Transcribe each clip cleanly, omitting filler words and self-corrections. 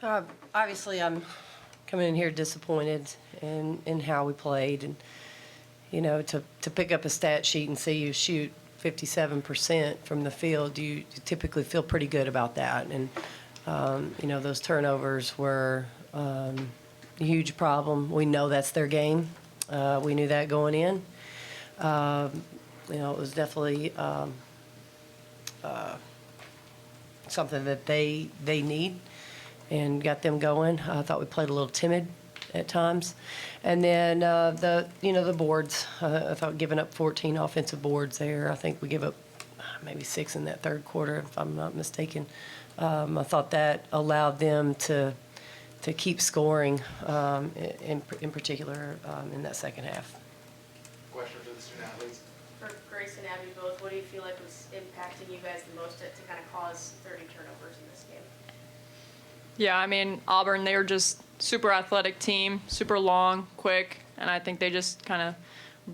Obviously, I'm coming in here disappointed in how we played, and to pick up a stat sheet and see you shoot 57% from the field, you typically feel pretty good about that. And those turnovers were a huge problem. We know that's their game. We knew that going in. It was definitely something that they need and got them going. I thought we played a little timid at times. And then the boards, I thought giving up 14 offensive boards there. I think we give up maybe 6 in that third quarter, if I'm not mistaken. I thought that allowed them to keep scoring, in particular in that second half. Question for the student athletes. For Grace and Abby both, what do you feel like was impacting you guys the most to kind of cause 30 turnovers in this game? Yeah, I mean, Auburn, they were just super athletic team, super long, quick, and I think they just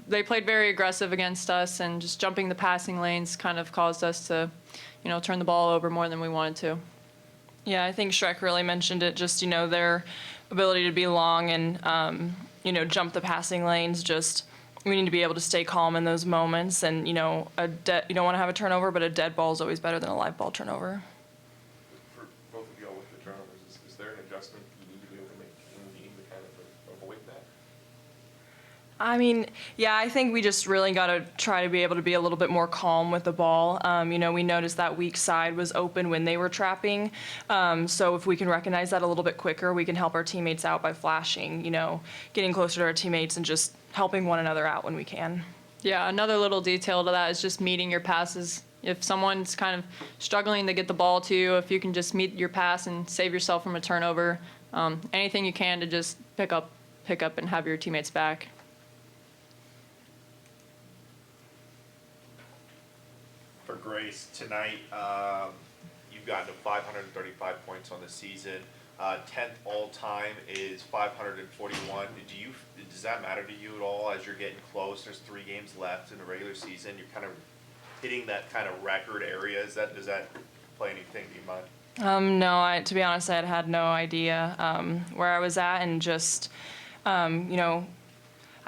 they played very aggressive against us, and just jumping the passing lanes kind of caused us to, turn the ball over more than we wanted to. Yeah, I think Schreck really mentioned it, just, their ability to be long and, jump the passing lanes. Just, we need to be able to stay calm in those moments, and, you don't want to have a turnover, but a dead ball is always better than a live ball turnover. For both of y'all with the turnovers, is there an adjustment you need to be able to make in the game to kind of avoid that? I mean, yeah, I think we just really got to try to be able to be a little bit more calm with the ball. We noticed that weak side was open when they were trapping. So if we can recognize that a little bit quicker, we can help our teammates out by flashing, getting closer to our teammates and just helping one another out when we can. Yeah, another little detail to that is just meeting your passes. If someone's kind of struggling to get the ball to you, if you can just meet your pass and save yourself from a turnover, anything you can to just pick up and have your teammates back. For Grace, tonight you've gotten to 535 points on the season. 10th all-time is 541. Does that matter to you at all as you're getting close? There's 3 games left in the regular season. You're kind of hitting that kind of record area. Does that play anything to your mind? No, to be honest, I had no idea where I was at, and just,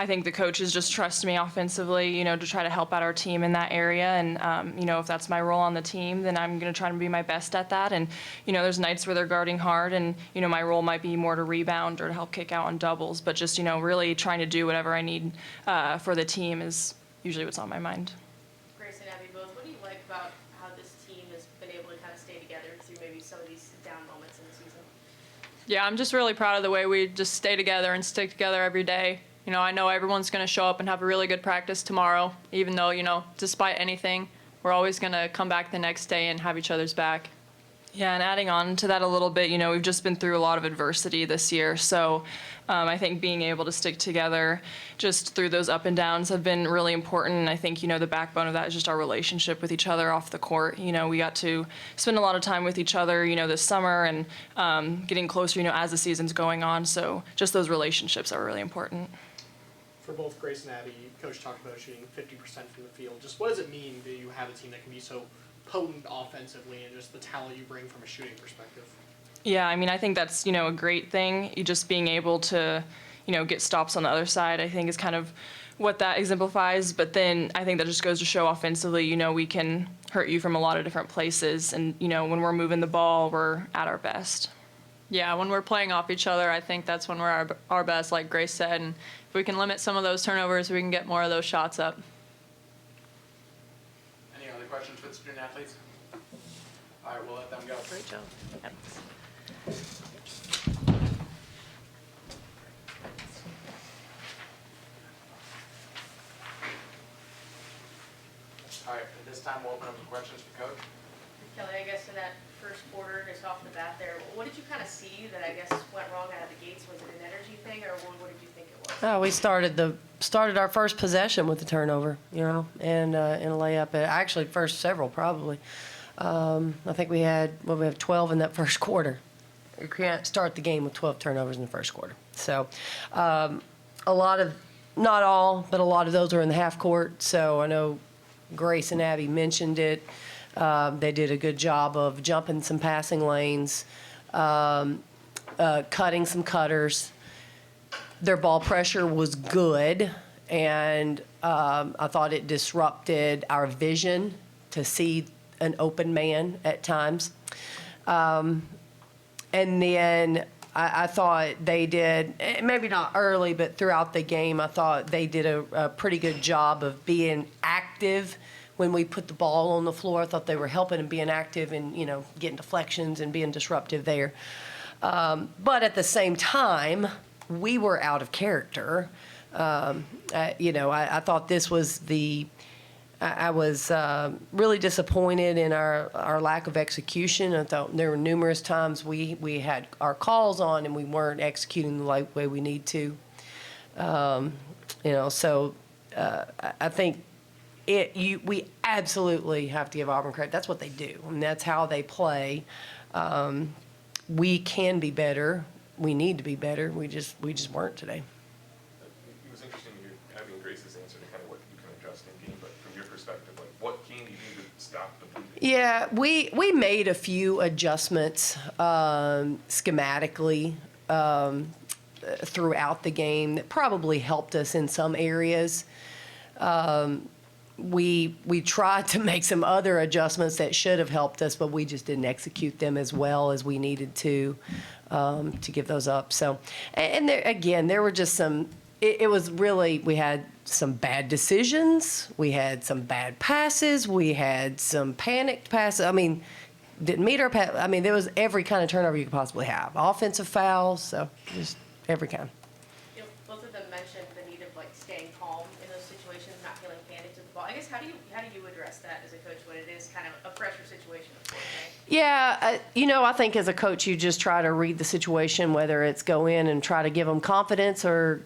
I think the coaches just trust me offensively, to try to help out our team in that area. And, if that's my role on the team, then I'm going to try to be my best at that. And, there's nights where they're guarding hard, and, my role might be more to rebound or to help kick out on doubles. But just, really trying to do whatever I need for the team is usually what's on my mind. Grace and Abby both, what do you like about how this team has been able to kind of stay together through maybe some of these down moments in the season? Yeah, I'm just really proud of the way we just stay together and stick together every day. I know everyone's going to show up and have a really good practice tomorrow, even though, despite anything, we're always going to come back the next day and have each other's back. Yeah, and adding on to that a little bit, we've just been through a lot of adversity this year. So I think being able to stick together just through those up and downs have been really important. And I think, the backbone of that is just our relationship with each other off the court. We got to spend a lot of time with each other, this summer, and getting closer, as the season's going on. So just those relationships are really important. For both Grace and Abby, Coach talked about shooting 50% from the field. Just what does it mean that you have a team that can be so potent offensively, and just the talent you bring from a shooting perspective? Yeah, I mean, I think that's, a great thing. You just being able to, get stops on the other side, I think is kind of what that exemplifies. But then I think that just goes to show offensively, we can hurt you from a lot of different places. And, when we're moving the ball, we're at our best. Yeah, when we're playing off each other, I think that's when we're our best, like Grace said. And if we can limit some of those turnovers, we can get more of those shots up. Any other questions for the student athletes? All right, we'll let them go. Great job. Yep. All right, at this time, we'll open up for questions for Coach. Kelly, I guess in that first quarter, just off the bat there, what did you kind of see that I guess went wrong out of the gates? Was it an energy thing, or what did you think it was? We started our first possession with a turnover, and a layup. Actually, first several probably. I think we had 12 in that first quarter. You can't start the game with 12 turnovers in the first quarter. So, a lot of, not all, but a lot of those are in the half court. So I know Grace and Abby mentioned it. They did a good job of jumping some passing lanes. cutting some cutters. Their ball pressure was good, and I thought it disrupted our vision to see an open man at times. And then I thought they did, maybe not early, but throughout the game, I thought they did a pretty good job of being active when we put the ball on the floor. I thought they were helping and being active and, getting deflections and being disruptive there. But at the same time, we were out of character. I thought this was I was really disappointed in our lack of execution. I thought there were numerous times we had our calls on and we weren't executing the way we need to. So I think we absolutely have to give Auburn credit. That's what they do, and that's how they play. We can be better. We need to be better. We just weren't today. It was interesting you having Grace's answer to kind of what you can adjust in game, but from your perspective, like what can you do to stop the bleeding? Yeah, we made a few adjustments schematically throughout the game that probably helped us in some areas. We tried to make some other adjustments that should have helped us, but we just didn't execute them as well as we needed to give those up. So, and there were just some. It was really, we had some bad decisions, we had some bad passes, we had some panicked passes. I mean, didn't meet our pass. I mean, there was every kind of turnover you could possibly have. Offensive fouls, so just every kind. Both of them mentioned the need of staying calm in those situations, not feeling panicked with the ball. I guess how do you address that as a coach when it is kind of a pressure situation, of course, right? Yeah, I think as a coach, you just try to read the situation, whether it's go in and try to give them confidence or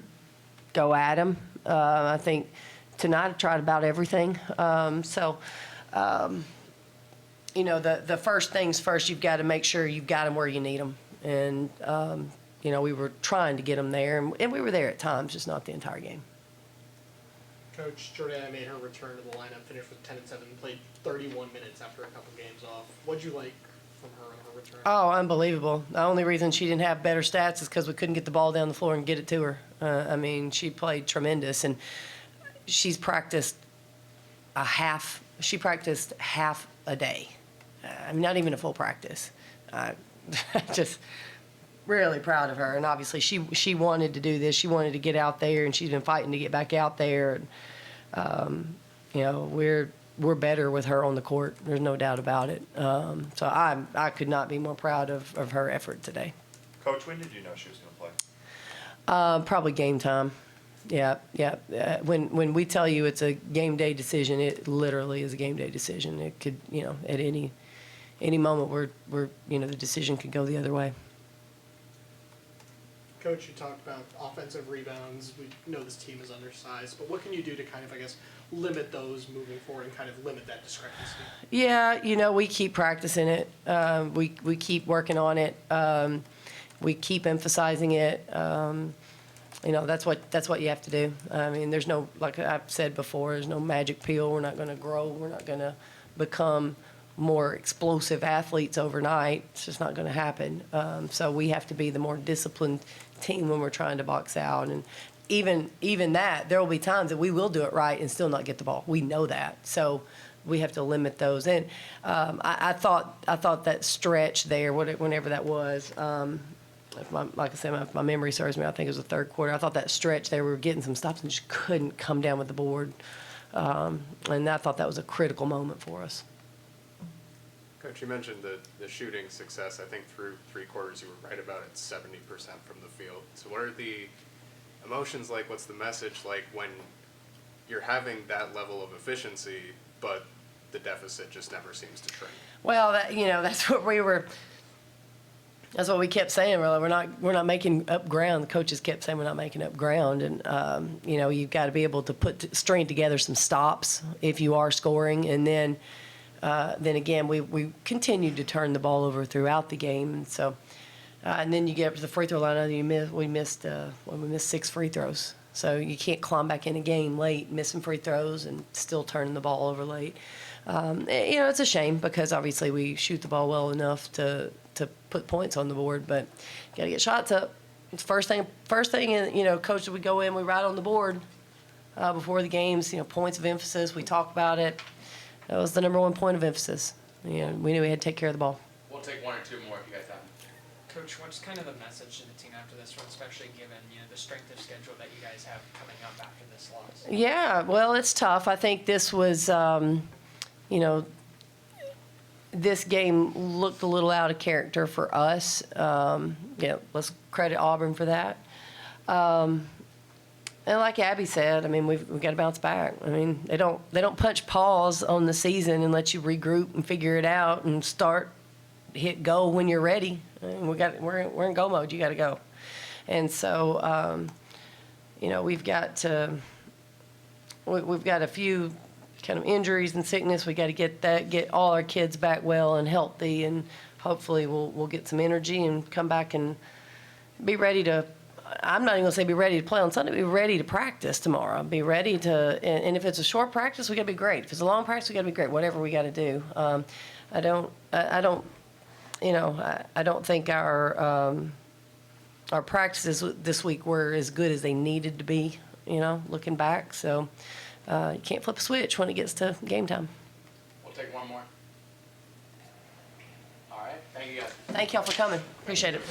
go at them. I think tonight I tried about everything. The first things first, you've got to make sure you've got them where you need them. And, we were trying to get them there, and we were there at times, just not the entire game. Coach Jordana made her return to the lineup, finished with 10 and 7, played 31 minutes after a couple games off. What'd you like from her in her return? Oh, unbelievable. The only reason she didn't have better stats is because we couldn't get the ball down the floor and get it to her. She played tremendous, and she's practiced half a day. Not even a full practice. Just really proud of her, and obviously she wanted to do this. She wanted to get out there, and she's been fighting to get back out there. And we're better with her on the court. There's no doubt about it. So I could not be more proud of her effort today. Coach, when did you know she was going to play? Probably game time. Yeah. When we tell you it's a game day decision, it literally is a game day decision. It could, at any moment where the decision could go the other way. Coach, you talked about offensive rebounds. We know this team is undersized, but what can you do to kind of, limit those moving forward and kind of limit that discrepancy? Yeah, we keep practicing it. We keep working on it. We keep emphasizing it. That's what you have to do. There's no, like I've said before, there's no magic pill. We're not going to grow. We're not going to become more explosive athletes overnight. It's just not going to happen. So we have to be the more disciplined team when we're trying to box out. And even that, there will be times that we will do it right and still not get the ball. We know that. So we have to limit those. And I thought that stretch there, whenever that was, like I said, if my memory serves me, I think it was the third quarter. I thought that stretch there, we were getting some stops and just couldn't come down with the board. And I thought that was a critical moment for us. Coach, you mentioned the shooting success. I think through 3 quarters you were right about at 70% from the field. So what are the emotions like? What's the message like when you're having that level of efficiency, but the deficit just never seems to shrink? Well, that's what we kept saying. Really, we're not making up ground. The coaches kept saying we're not making up ground, and you've got to be able to string together some stops if you are scoring, and then again we continued to turn the ball over throughout the game, and so and then you get up to the free throw line and we missed 6 free throws. So you can't climb back in a game late, missing free throws, and still turning the ball over late. It's a shame because obviously we shoot the ball well enough to to put points on the board, but got to get shots up. It's first thing, coach, we go in, we write on the board before the games, points of emphasis. We talk about it. That was the number one point of emphasis. We knew we had to take care of the ball. We'll take one or two more if you guys have them. Coach, what's kind of the message to the team after this one, especially given the strength of schedule that you guys have coming up after this loss? Yeah, well, it's tough. I think this was, this game looked a little out of character for us. Let's credit Auburn for that. And like Abby said, we've got to bounce back. They don't punch pause on the season and let you regroup and figure it out and hit go when you're ready. We're in go mode. You got to go. And so, we've got a few kind of injuries and sickness. We got to get all our kids back well and healthy, and hopefully we'll get some energy and come back and be ready to. I'm not even gonna say be ready to play on Sunday. Be ready to practice tomorrow. Be ready to, and if it's a short practice, we got to be great. If it's a long practice, we got to be great. Whatever we got to do. I don't think our practices this week were as good as they needed to be. Looking back, so you can't flip a switch when it gets to game time. We'll take one more. All right, thank you guys. Thank y'all for coming. Appreciate it.